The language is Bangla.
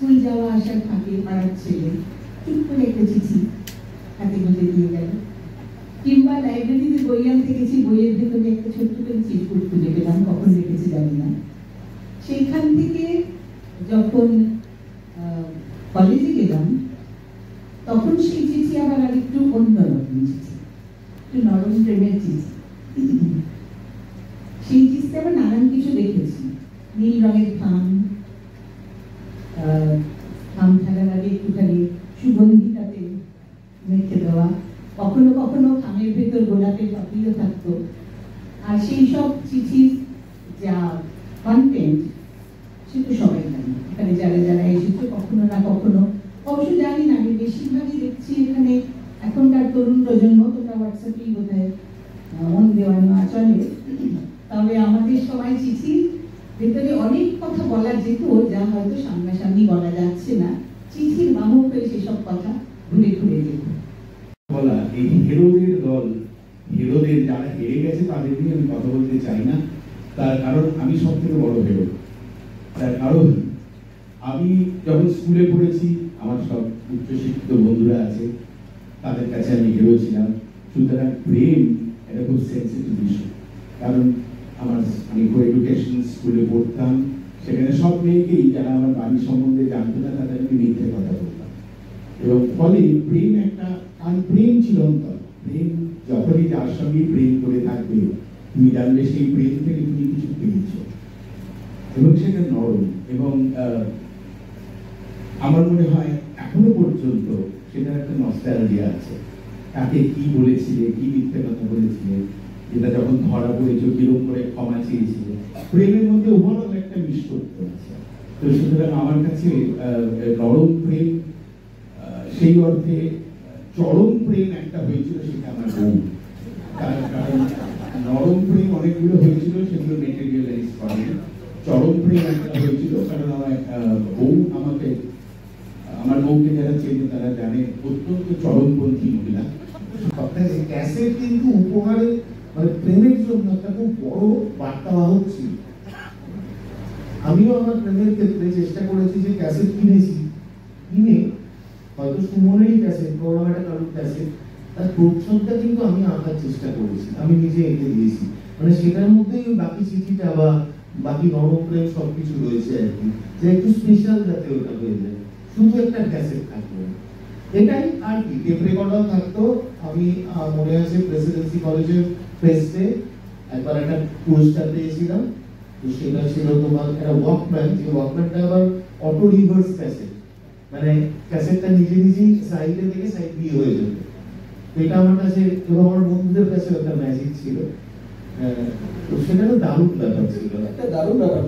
স্কুল যাওয়া আসার ফাঁকে পাড়ার ছেলে ঠিক করে একটা চিঠি হাতে গুঁজে দিয়ে গেল, কিংবা লাইব্রেরিতে বই আনতে গেছি, বইয়ের ভেতরে একটা ছোট্ট করে চিরকুট খুঁজে পেলাম, কখন রেখেছি জানি না। সেইখান থেকে যখন কলেজে গেলাম তখন সেই চিঠি আবার আরেকটু অন্যরকম চিঠি, একটু নরম প্রেমের চিঠি। সেই চিঠিতে আবার নানান কিছু দেখেছি, নীল রঙের থাম ফেলার আগে একটুখানি সুগন্ধিটাতে মেখে দেওয়া, কখনো কখনো খামের ভেতর গোলাপের পাপড়িও থাকতো। আর সেই সব চিঠির যা কন্টেন্ট সে তো সবাই জানে, এখানে যারা যারা এসেছে কখনো না কখনো, অবশ্য জানি না, আমি বেশিরভাগই দেখছি এখানে এখনকার তরুণ প্রজন্ম, তোমরা হোয়াটসঅ্যাপেই বোধহয় মন দেওয়ানো চলে। তবে আমাদের সবাই চিঠির ভেতরে অনেক কথা বলা যেত, যা হয়তো সামনাসামনি বলা যাচ্ছে না, চিঠির বাহক হয়ে সেসব কথা ঘুরে ঘুরে যেত বলা। এই হিরোদের দল, হিরোদের যারা হেরে গেছে তাদের নিয়ে আমি কথা বলতে চাই না, তার কারণ আমি সব থেকে বড় হিরো। তার কারণ আমি যখন স্কুলে পড়েছি আমার সব উচ্চশিক্ষিত বন্ধুরা আছে, তাদের কাছে আমি হিরো ছিলাম। সুতরাং প্রেম এটা খুব সেন্সিটিভ বিষয়, কারণ আমি কো-এডুকেশন স্কুলে পড়তাম, সেখানে সব মেয়েকেই যারা আমার বাড়ির সম্বন্ধে জানতো না তাদের আমি মিথ্যে কথা বলতাম, এবং ফলে প্রেম একটা প্রেম চিরন্তন। প্রেম যখনই যার সঙ্গে প্রেম করে থাকবে তুমি জানবে সেই প্রেম থেকে তুমি কিছু পেয়েছ, এবং সেটা নরম। এবং আমার মনে হয় এখনো পর্যন্ত সেটার একটা নস্টালজিয়া আছে। তাকে কি বলেছিলে, কি মিথ্যে কথা বলেছিলে, এটা যখন ধরা পড়েছে কিরকম করে ক্ষমা চেয়েছিলে, প্রেমের মধ্যে ওভারঅল একটা মিষ্টত্ব আছে। তো সুতরাং আমার কাছে নরম প্রেম, সেই অর্থে চরম প্রেম একটা হয়েছিল, সেটা আমার বউ। কারণ নরম প্রেম অনেকগুলো হয়েছিল, সেগুলো মেটেরিয়ালাইজ করে। চরম প্রেম একটা হয়েছিল কারণ আমার বউকে যারা চেনে তারা জানে অত্যন্ত চরমপন্থী মহিলা। ক্যাসেট কিন্তু উপহারে মানে প্রেমের জন্য একটা খুব বড় বার্তাবাহক ছিল। আমিও আমার প্রেমের ক্ষেত্রে চেষ্টা করেছি যে ক্যাসেট কিনে হয়তো সুমনেরই ক্যাসেট, গৌরবের কারোর ক্যাসেট, তার প্রচ্ছদটা কিন্তু আমি আঁকার চেষ্টা করেছি, আমি নিজে এঁকে দিয়েছি। মানে সেটার মধ্যেই বাকি চিঠিটা বা বাকি নরম প্রেম সবকিছু রয়েছে আর কি, যে একটু স্পেশাল যাতে ওটা হয়ে যায়, শুধু একটা ক্যাসেট থাকবে এটাই আর কি। টেপ রেকর্ডার থাকতো। আমি মনে আছে প্রেসিডেন্সি কলেজের ফেস্টে একবার একটা পুরস্কার পেয়েছিলাম, তো সেটা ছিল তোমার একটা ওয়াকম্যান, যে ওয়াকম্যানটা আবার অটো রিভার্স ক্যাসেট, মানে ক্যাসেটটা নিজে নিজেই সাইডে থেকে সাইড দিয়ে হয়ে যেত। এটা আমার কাছে এবং আমার বন্ধুদের কাছে একটা ম্যাজিক ছিল। তো সেটা দারুণ ব্যাপার ছিল, একটা দারুণ ব্যাপার।